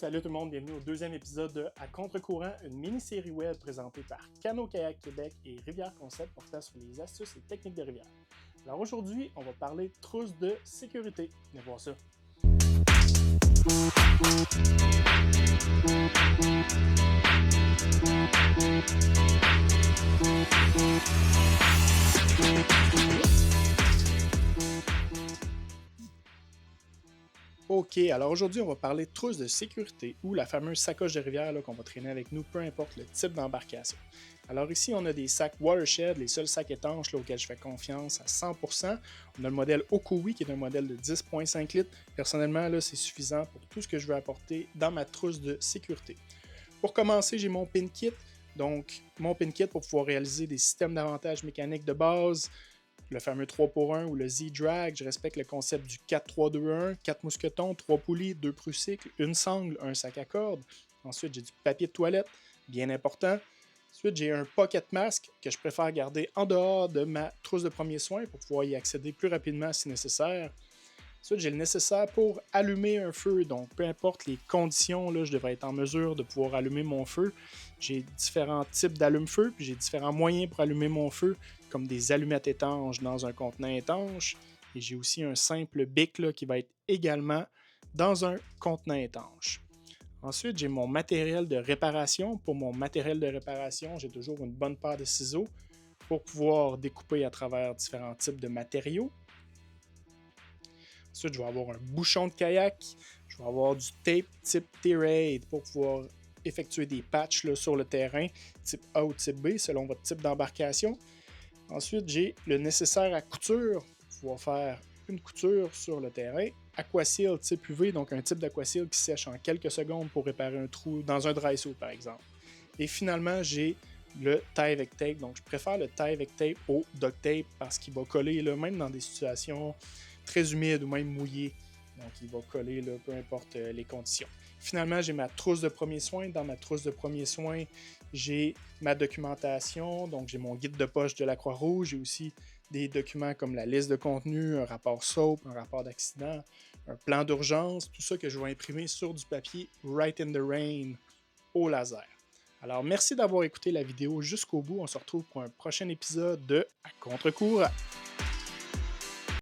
Salut tout le monde, bienvenue au deuxième épisode de À contre-courant, une mini-série web présentée par Cano Kayak Québec et Rivière Concept portant sur les astuces et techniques de rivière. Alors aujourd'hui, on va parler trousse de sécurité. Venez voir ça. Ok, alors aujourd'hui, on va parler de trousse de sécurité ou la fameuse sacoche de rivière là, qu'on va traîner avec nous, peu importe le type d'embarcation. Alors ici, on a des sacs Watershed, les seuls sacs étanches là, auxquels je fais confiance à 100%. On a le modèle Okui qui est un modèle de 10,5 litres. Personnellement, là, c'est suffisant pour tout ce que je veux apporter dans ma trousse de sécurité. Pour commencer, j'ai mon pin kit. Donc, mon pin kit pour pouvoir réaliser des systèmes d'avantages mécaniques de base, le fameux 3x1 ou le Z-Drag. Je respecte le concept du 4-3-2-1, 4 mousquetons, 3 poulies, 2 prucycles, une sangle, un sac à cordes. Ensuite, j'ai du papier de toilette, bien important. Ensuite, j'ai un pocket mask que je préfère garder en dehors de ma trousse de premiers soins pour pouvoir y accéder plus rapidement si nécessaire. Ensuite, j'ai le nécessaire pour allumer un feu. Donc, peu importe les conditions, là, je devrais être en mesure de pouvoir allumer mon feu. J'ai différents types d'allume-feu, puis j'ai différents moyens pour allumer mon feu, comme des allumettes étanches dans un contenant étanche. Et j'ai aussi un simple bic là, qui va être également dans un contenant étanche. Ensuite, j'ai mon matériel de réparation. Pour mon matériel de réparation, j'ai toujours une bonne paire de ciseaux pour pouvoir découper à travers différents types de matériaux. Ensuite, je vais avoir un bouchon de kayak. Je vais avoir du tape type T-Raid pour pouvoir effectuer des patchs là, sur le terrain, type A ou type B, selon votre type d'embarcation. Ensuite, j'ai le nécessaire à couture pour pouvoir faire une couture sur le terrain. Aquaseal type UV, donc un type d'aquaseal qui sèche en quelques secondes pour réparer un trou dans un dry suit, par exemple. Et finalement, j'ai le Tyvek tape. Donc, je préfère le Tyvek tape au duct tape parce qu'il va coller là, même dans des situations très humides ou même mouillées. Donc, il va coller là, peu importe les conditions. Finalement, j'ai ma trousse de premiers soins. Dans ma trousse de premiers soins, j'ai ma documentation. Donc, j'ai mon guide de poche de la Croix-Rouge. J'ai aussi des documents comme la liste de contenu, un rapport SOAP, un rapport d'accident, un plan d'urgence, tout ça que je vais imprimer sur du papier Right in the Rain au laser. Alors, merci d'avoir écouté la vidéo jusqu'au bout. On se retrouve pour un prochain épisode de À contre-courant.